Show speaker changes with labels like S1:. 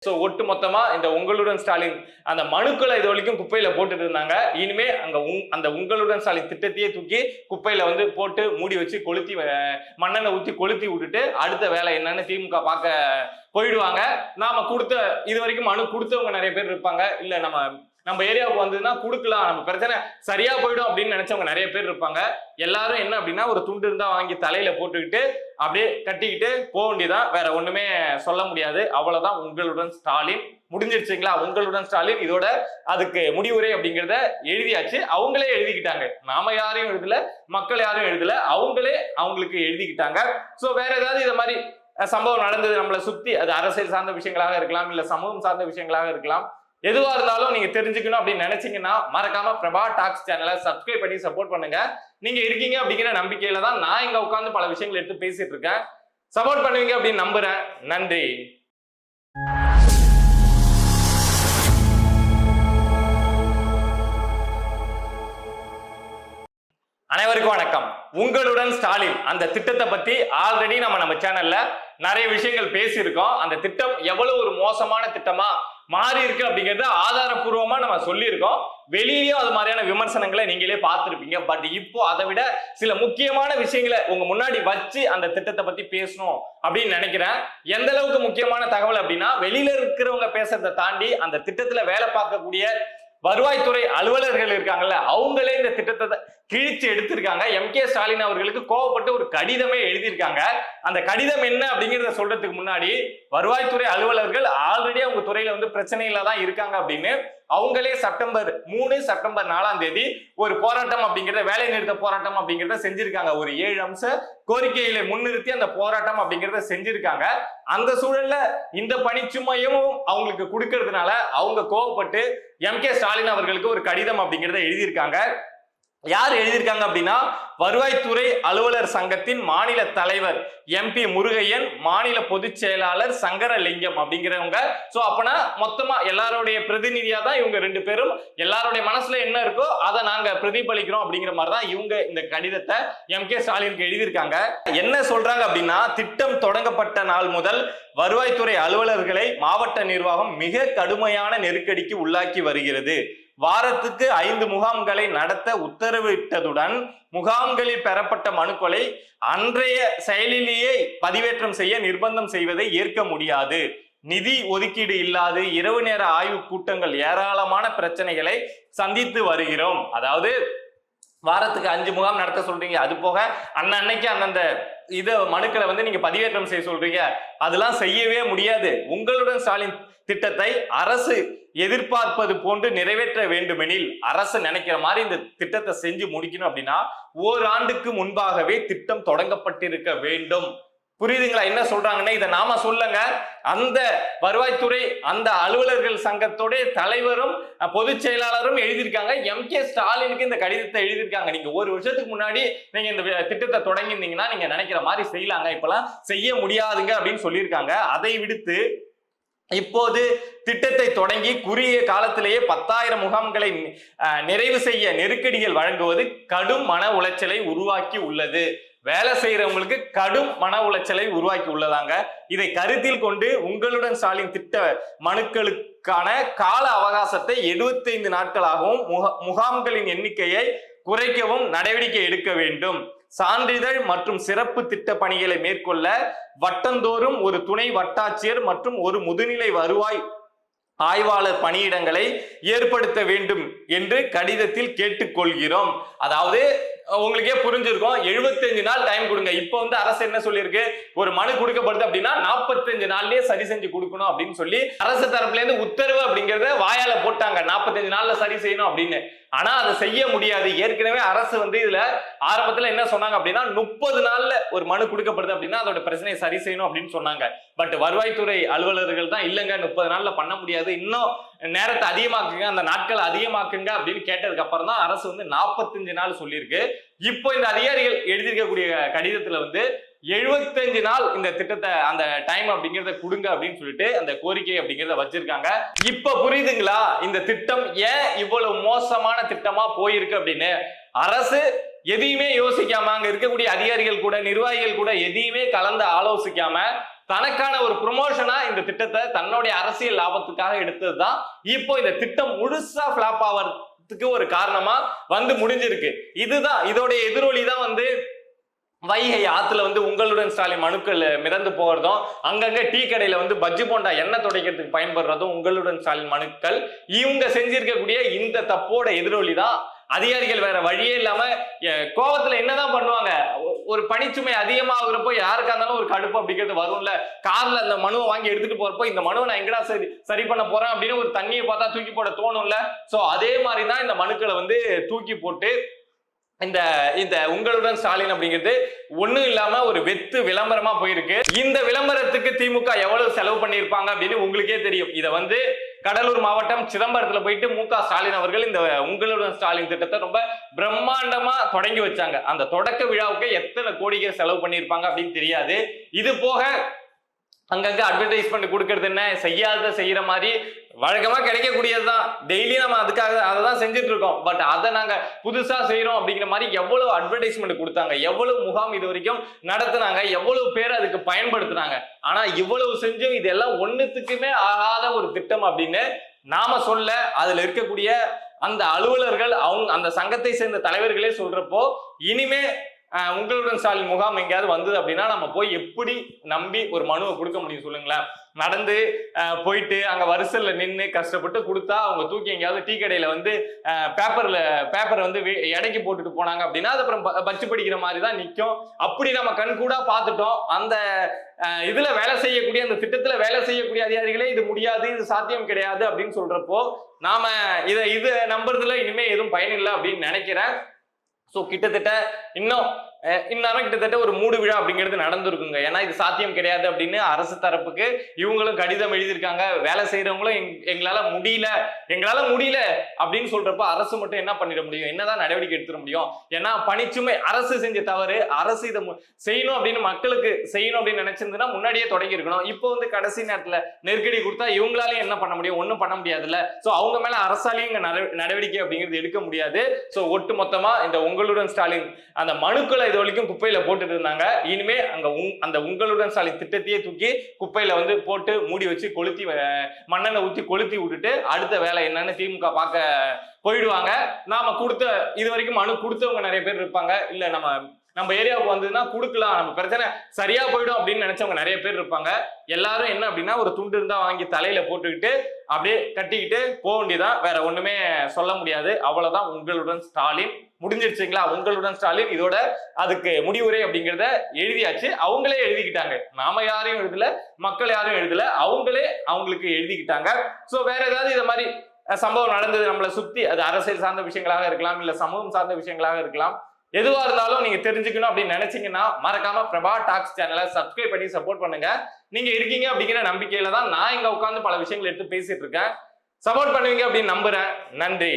S1: So ஒட்டு மொத்தமா இந்த உங்களுடன் ஸ்டாலின் அந்த மனுக்களை இது வரைக்கும் குப்பையில போட்டுட்டு இருந்தாங்க. இனிமே அந்த உங்களுடன் ஸ்டாலின் திட்டத்தையே தூக்கி குப்பையில வந்து போட்டு மூடி வச்சு கொளுத்தி மண்ணெண்ணெய் ஊத்தி கொளுத்தி விட்டுட்டு அடுத்த வேலை என்னன்னு திமுக பார்க்க போயிடுவாங்க. நாம கொடுத்த இது வரைக்கும் மனு கொடுத்தவங்க நிறைய பேர் இருப்பாங்க. இல்ல நம்ம ஏரியாவுக்கு வந்ததுன்னா கொடுக்கலாம், நம்ம பிரச்சனை சரியா போயிடும் அப்படின்னு நினைச்சவங்க நிறைய பேர் இருப்பாங்க. எல்லாரும் என்ன அப்படின்னா ஒரு துண்டு இருந்தா வாங்கி தலையில போட்டுக்கிட்டு அப்படியே கட்டிக்கிட்டு போக வேண்டியதான், வேற ஒண்ணுமே சொல்ல முடியாது. அவ்வளவுதான் உங்களுடன் ஸ்டாலின் முடிஞ்சிருச்சுங்களா? உங்களுடன் ஸ்டாலின் இதோட அதுக்கு முடிவுரை அப்படிங்கிறத எழுதியாச்சு. அவங்களே எழுதிக்கிட்டாங்க, நாம யாரையும் எழுதல, மக்கள் யாரும் எழுதல, அவங்களே அவங்களுக்கு எழுதிக்கிட்டாங்க. சோ வேற ஏதாவது இதை மாதிரி சம்பவம் நடந்தது நம்மளை சுத்தி, அது அரசியல் சார்ந்த விஷயங்களாக இருக்கலாம், இல்ல சமூகம் சார்ந்த விஷயங்களாக இருக்கலாம், எதுவா இருந்தாலும் நீங்க தெரிஞ்சுக்கணும் அப்படின்னு நினைச்சீங்கன்னா மறக்காம பிரபா டாக்ஸ் சேனலை சப்ஸ்கிரைப் பண்ணி சப்போர்ட் பண்ணுங்க. நீங்க இருக்கீங்க அப்படிங்கிற நம்பிக்கையில தான் நான் இங்க உட்கார்ந்து பல விஷயங்கள் எடுத்து பேசிட்டு இருக்கேன். சப்போர்ட் பண்ணுவீங்க அப்படின்னு நம்புறேன். நன்றி. அனைவருக்கும் வணக்கம். உங்களுடன் ஸ்டாலின் அந்த திட்டத்தை பத்தி ஆல்ரெடி நம்ம சேனல்ல நிறைய விஷயங்கள் பேசியிருக்கோம். அந்த திட்டம் எவ்வளவு ஒரு மோசமான திட்டமா மாறி இருக்கு அப்படிங்கறத ஆதாரப்பூர்வமா நம்ம சொல்லியிருக்கோம். வெளியிலயும் அது மாதிரியான விமர்சனங்களை நீங்களே பார்த்திருப்பீங்க. பட் இப்போ அதை விட சில முக்கியமான விஷயங்களை உங்க முன்னாடி வச்சு அந்த திட்டத்தை பத்தி பேசணும் அப்படின்னு நினைக்கிறேன். எந்த அளவுக்கு முக்கியமான தகவல் அப்படின்னா, வெளியில இருக்கிறவங்க பேசுறதை தாண்டி அந்த திட்டத்துல வேலை பார்க்கக்கூடிய வருவாய்த்துறை அலுவலர்கள் இருக்காங்கல்ல, அவங்களே இந்த திட்டத்தை கிழிச்சு எடுத்திருக்காங்க. கே ஸ்டாலின் அவர்களுக்கு கோவப்பட்டு ஒரு கடிதமே எழுதியிருக்காங்க. அந்த கடிதம் என்ன அப்படிங்கிறத சொல்றதுக்கு முன்னாடி, வருவாய்த்துறை அலுவலர்கள் ஆல்ரெடி அவங்க துறையில வந்து பிரச்சனையில தான் இருக்காங்க அப்படின்னு அவங்களே செப்டம்பர் 3 செப்டம்பர் 4 ஒரு போராட்டம் அப்படிங்கிறத, வேலை நிறுத்த போராட்டம் அப்படிங்கிறத செஞ்சிருக்காங்க. ஒரு 7 அம்ச கோரிக்கைகளை முன்னிறுத்தி அந்த போராட்டம் அப்படிங்கிறத செஞ்சிருக்காங்க. அந்த சூழல்ல இந்த பணிச்சுமையும் அவங்களுக்கு கொடுக்கறதுனால அவங்க கோவப்பட்டு கே ஸ்டாலின் அவர்களுக்கு ஒரு கடிதம் அப்படிங்கிறத எழுதியிருக்காங்க. யார் எழுதியிருக்காங்க அப்படின்னா, வருவாய்த்துறை அலுவலர் சங்கத்தின் மாநில தலைவர் MP முருகையன், மாநில பொதுச் செயலாளர் சங்கரலிங்கம் அப்படிங்கிறவங்க. சோ அப்பனா மொத்தமா எல்லாருடைய பிரதிநிதியா தான் இவங்க ரெண்டு பேரும். எல்லாருடைய மனசுல என்ன இருக்கோ அதை நாங்க பிரதிபலிக்கிறோம் அப்படிங்கிற மாதிரி தான் இவங்க இந்த கடிதத்தை கே ஸ்டாலினுக்கு எழுதியிருக்காங்க. என்ன சொல்றாங்க அப்படின்னா, திட்டம் தொடங்கப்பட்ட நாள் முதல் வருவாய்த்துறை அலுவலர்களை மாவட்ட நிர்வாகம் மிக கடுமையான நெருக்கடிக்கு உள்ளாக்கி வருகிறது. வாரத்துக்கு 5 முகாம்களை நடத்த உத்தரவிட்டதுடன் முகாம்களில் பெறப்பட்ட மனுக்களை அன்றைய செயலிலேயே பதிவேற்றம் செய்ய நிர்பந்தம் செய்வதை ஏற்க முடியாது. நிதி ஒதுக்கீடு இல்லாது இரவு நேர ஆய்வு கூட்டங்கள், ஏராளமான பிரச்சனைகளை சந்தித்து வருகிறோம். அதாவது வாரத்துக்கு 5 முகாம் நடத்த சொல்றீங்க, அது போக அன்னைக்கு அந்தந்த மனுக்களை வந்து நீங்க பதிவேற்றம் செய்ய சொல்றீங்க, அதெல்லாம் செய்யவே முடியாது. உங்களுடன் ஸ்டாலின் திட்டத்தை அரசு எதிர்பார்ப்பது போன்று நிறைவேற்ற வேண்டுமெனில், அரசு நினைக்கிற மாதிரி இந்த திட்டத்தை செஞ்சு முடிக்கணும் அப்படின்னா ஓராண்டுக்கு முன்பாகவே திட்டம் தொடங்கப்பட்டிருக்க வேண்டும். புரியுதுங்களா என்ன சொல்றாங்கன்னா? இதை நாம சொல்லுங்க, அந்த வருவாய்த்துறை அந்த அலுவலர்கள் சங்கத்தோட தலைவரும் பொதுச் செயலாளரும் எழுதியிருக்காங்க. கே ஸ்டாலினுக்கு இந்த கடிதத்தை எழுதியிருக்காங்க. நீங்க ஒரு வருஷத்துக்கு முன்னாடி நீங்க இந்த திட்டத்தை தொடங்கியிருந்தீங்கன்னா நீங்க நினைக்கிற மாதிரி செய்யலாங்க, இப்பெல்லாம் செய்ய முடியாதுங்க அப்படின்னு சொல்லியிருக்காங்க. அதை விடுத்து இப்போது திட்டத்தை தொடங்கி குறுகிய காலத்திலேயே 10,000 முகாம்களை நிறைவு செய்ய நெருக்கடிகள் வழங்குவது கடும் மன உளைச்சலை உருவாக்கி உள்ளது. வேலை செய்யறவங்களுக்கு கடும் மன உளைச்சலை உருவாக்கி உள்ளதாங்க. இதை கருத்தில் கொண்டு உங்களுடன் ஸ்டாலின் திட்ட மனுக்களுக்கான கால அவகாசத்தை 75 நாட்களாகவும் முகாம்களின் எண்ணிக்கையை குறைக்கவும் நடவடிக்கை எடுக்க வேண்டும். சான்றிதழ் மற்றும் சிறப்பு திட்ட பணிகளை மேற்கொள்ள வட்டந்தோறும் ஒரு துணை வட்டாட்சியர் மற்றும் ஒரு முதுநிலை வருவாய் ஆய்வாளர் பணியிடங்களை ஏற்படுத்த வேண்டும் என்று கடிதத்தில் கேட்டுக்கொள்கிறோம். அதாவது உங்களுக்கே புரிஞ்சிருக்கும், 75 நாள் டைம் கொடுங்க. இப்போ வந்து அரசு என்ன சொல்லியிருக்கு, ஒரு மனு கொடுக்கப்படுது அப்படின்னா 45 நாள்லயே சரி செஞ்சு கொடுக்கணும் அப்படின்னு சொல்லி அரசு தரப்புல இருந்து உத்தரவு அப்படிங்கறத வாயால போட்டாங்க, 45 நாள்ல சரி செய்யணும் அப்படின்னு. ஆனா அதை செய்ய முடியாது. ஏற்கனவே அரசு வந்து இதுல ஆரம்பத்துல என்ன சொன்னாங்க அப்படின்னா, 30 நாள்ல ஒரு மனு கொடுக்கப்படுது அப்படின்னா அதோட பிரச்சனையை சரி செய்யணும் அப்படின்னு சொன்னாங்க. பட் வருவாய்த்துறை அலுவலர்கள் தான் இல்லங்க 30 நாள்ல பண்ண முடியாது, இன்னும் நேரத்தை அதிகமாக்குங்க, அந்த நாட்கள் அதிகமாக்குங்க அப்படின்னு கேட்டதுக்கு அப்புறம் தான் அரசு வந்து 45 நாள் சொல்லியிருக்கு. இப்போ இந்த அதிகாரிகள் எழுதியிருக்கக்கூடிய கடிதத்துல வந்து 75 நாள் இந்த திட்டத்தை அந்த டைம் அப்படிங்கிறத கொடுங்க அப்படின்னு சொல்லிட்டு அந்த கோரிக்கை அப்படிங்கிறத வச்சிருக்காங்க. இப்ப புரியுதுங்களா இந்த திட்டம் ஏன் இவ்வளவு மோசமான திட்டமா போயிருக்கு அப்படின்னு? அரசு எதையுமே யோசிக்காம, அங்க இருக்கக்கூடிய அதிகாரிகள் கூட நிர்வாகிகள் கூட எதையுமே கலந்து ஆலோசிக்காம தனக்கான ஒரு ப்ரொமோஷனா இந்த திட்டத்தை தன்னுடைய அரசியல் லாபத்துக்காக எடுத்ததுதான் இப்போ இந்த திட்டம் முழுசா பிளாப் ஆவறதுக்கு ஒரு காரணமா வந்து முடிஞ்சிருக்கு. இதுதான் இதோடைய எதிரொலி தான் வந்து வைகை ஆத்துல வந்து உங்களுடன் ஸ்டாலின் மனுக்கள் மிதந்து போறதும், அங்கங்க டீ கடையில வந்து பஜ்ஜி போண்டா எண்ணெய் துடைக்கிறதுக்கு பயன்படுறதும் உங்களுடன் ஸ்டாலின் மனுக்கள். இவங்க செஞ்சிருக்கக்கூடிய இந்த தப்போட எதிரொலி தான் அதிகாரிகள் வேற வழியே இல்லாம கோவத்துல என்னதான் பண்ணுவாங்க. ஒரு பணிச்சுமை அதிகமாகிறப்போ யாருக்கா இருந்தாலும் ஒரு கடுப்பு அப்படிங்கிறது வரும்ல. கார்ல அந்த மனுவை வாங்கி எடுத்துட்டு போறப்போ இந்த மனுவை நான் எங்கடா சரி பண்ண போறேன் அப்படின்னு ஒரு தண்ணியை பார்த்தா தூக்கி போட தோணும்ல. சோ அதே மாதிரிதான் இந்த மனுக்களை வந்து தூக்கி போட்டு இந்த இந்த உங்களுடன் ஸ்டாலின் அப்படிங்கிறது ஒண்ணும் இல்லாம ஒரு வெத்து விளம்பரமா போயிருக்கு. இந்த விளம்பரத்துக்கு திமுக எவ்வளவு செலவு பண்ணியிருப்பாங்க அப்படின்னு உங்களுக்கே தெரியும். இதை வந்து கடலூர் மாவட்டம் சிதம்பரத்துல போயிட்டு மு.க. ஸ்டாலின் அவர்கள் இந்த உங்களுடன் ஸ்டாலின் திட்டத்தை ரொம்ப பிரம்மாண்டமா தொடங்கி வச்சாங்க. அந்த தொடக்க விழாவுக்கு எத்தனை கோடிகள் செலவு பண்ணியிருப்பாங்க அப்படின்னு தெரியாது. இது போக அங்கங்க அட்வர்டைஸ்மெண்ட் கொடுக்கறது என்ன, செய்யாத செய்யற மாதிரி வழக்கமா கிடைக்கக்கூடியதுதான். டெய்லி நம்ம அதுக்காக அதை தான் செஞ்சுட்டு இருக்கோம். பட் அதை நாங்க புதுசா செய்யறோம் அப்படிங்கிற மாதிரி எவ்வளவு அட்வர்டைஸ்மெண்ட் கொடுத்தாங்க, எவ்வளவு முகாம் இது வரைக்கும் நடத்துனாங்க, எவ்வளவு பேர் அதுக்கு பயன்படுத்தினாங்க. ஆனா இவ்வளவு செஞ்சும் இதெல்லாம் ஒண்ணுத்துக்குமே ஆகாத ஒரு திட்டம் அப்படின்னு நாம சொல்ல, அதுல இருக்கக்கூடிய அந்த அலுவலர்கள் அவங்க அந்த சங்கத்தை சேர்ந்த தலைவர்களே சொல்றப்போ, இனிமே உங்களுடன் ஸ்டாலின் முகாம் எங்கேயாவது வந்தது அப்படின்னா நம்ம போய் எப்படி நம்பி ஒரு மனுவை கொடுக்க முடியும் சொல்லுங்களேன். நடந்து போயிட்டு அங்க வரிசையில நின்று கஷ்டப்பட்டு கொடுத்தா அவங்க தூக்கி எங்கேயாவது டீ கடையில வந்து பேப்பரை வந்து எடைக்கு போட்டுட்டு போனாங்க அப்படின்னா அது அப்புறம் பச்சு படிக்கிற மாதிரி தான் நிற்கும். அப்படி நம்ம கண்கூடா பார்த்துட்டோம். அந்த இதுல வேலை செய்யக்கூடிய அந்த திட்டத்துல வேலை செய்யக்கூடிய அதிகாரிகளே இது முடியாது, இது சாத்தியம் கிடையாது அப்படின்னு சொல்றப்போ நாம இதை நம்புறதுல இனிமே எதுவும் பயனில்லை அப்படின்னு நினைக்கிறேன். ஸோ கிட்டத்தட்ட இந்நேரம் கிட்டத்தட்ட ஒரு மூடு விழா அப்படிங்கிறது நடந்திருக்குங்க. ஏன்னா இது சாத்தியம் கிடையாது அப்படின்னு அரசு தரப்புக்கு இவங்களும் கடிதம் எழுதியிருக்காங்க. வேலை செய்யறவங்களும் எங்களால முடியல அப்படின்னு சொல்றப்ப அரசு மட்டும் என்ன பண்ணிட முடியும், என்னதான் நடவடிக்கை எடுத்துட முடியும்? ஏன்னா பணிச்சுமை அரசு செஞ்ச தவறு, அரசு இதை செய்யணும் அப்படின்னு மக்களுக்கு செய்யணும் அப்படின்னு நினைச்சிருந்ததுன்னா முன்னாடியே தொடங்கி இருக்கணும். இப்போ வந்து கடைசி நேரத்துல நெருக்கடி கொடுத்தா இவங்களாலையும் என்ன பண்ண முடியும், ஒன்றும் பண்ண முடியாதுல்ல. ஸோ அவங்க மேல அரசாலையும் இங்க நடவடிக்கை அப்படிங்கிறது எடுக்க முடியாது. ஸோ ஒட்டு மொத்தமா இந்த உங்களுடன் ஸ்டாலின் அந்த மனுக்களை இது வரைக்கும் குப்பையில போட்டுட்டு இருந்தாங்க. இனிமே அந்த உங்களுடன் ஸ்டாலின் திட்டத்தையே தூக்கி குப்பையில வந்து போட்டு மூடி வச்சு கொளுத்தி மண்ணெண்ணெய் ஊற்றி கொளுத்தி விட்டுட்டு அடுத்த வேலை என்னன்னு திமுக பார்க்க போயிடுவாங்க. நாம கொடுத்த இது வரைக்கும் மனு கொடுத்தவங்க நிறைய பேர் இருப்பாங்க. இல்ல நம்ம ஏரியாவுக்கு வந்ததுன்னா கொடுக்கலாம், நம்ம பிரச்சனை சரியா போயிடும் அப்படின்னு நினைச்சவங்க நிறைய பேர் இருப்பாங்க. எல்லாரும் என்ன அப்படின்னா ஒரு துண்டு இருந்தா வாங்கி தலையில போட்டுக்கிட்டு அப்படியே கட்டிக்கிட்டு போக வேண்டியதான். வேற ஒண்ணுமே சொல்ல முடியாது. அவ்வளவுதான். உங்களுடன் ஸ்டாலின் முடிஞ்சிருச்சுங்களா? உங்களுடன் ஸ்டாலின் இதோட அதுக்கு முடிவுரை அப்படிங்கிறத எழுதியாச்சு. அவங்களே எழுதிக்கிட்டாங்க. நாம யாரையும் எழுதல, மக்கள் யாரும் எழுதல, அவங்களே அவங்களுக்கு எழுதிக்கிட்டாங்க. சோ வேற ஏதாவது இதை மாதிரி சம்பவம் நடந்தது நம்மளை சுத்தி, அது அரசியல் சார்ந்த விஷயங்களாக இருக்கலாம், இல்ல சமூகம் சார்ந்த விஷயங்களாக இருக்கலாம், எதுவா இருந்தாலும் நீங்க தெரிஞ்சுக்கணும் அப்படின்னு நினைச்சீங்கன்னா மறக்காம பிரபா டாக்ஸ் சேனலை சப்ஸ்கிரைப் பண்ணி சப்போர்ட் பண்ணுங்க. நீங்க இருக்கீங்க அப்படிங்கிற நம்பிக்கையில தான் நான் இங்க உட்காந்து பல விஷயங்கள் எடுத்து பேசிட்டு இருக்கேன். சப்போர்ட் பண்ணுவீங்க அப்படின்னு நம்புறேன். நன்றி.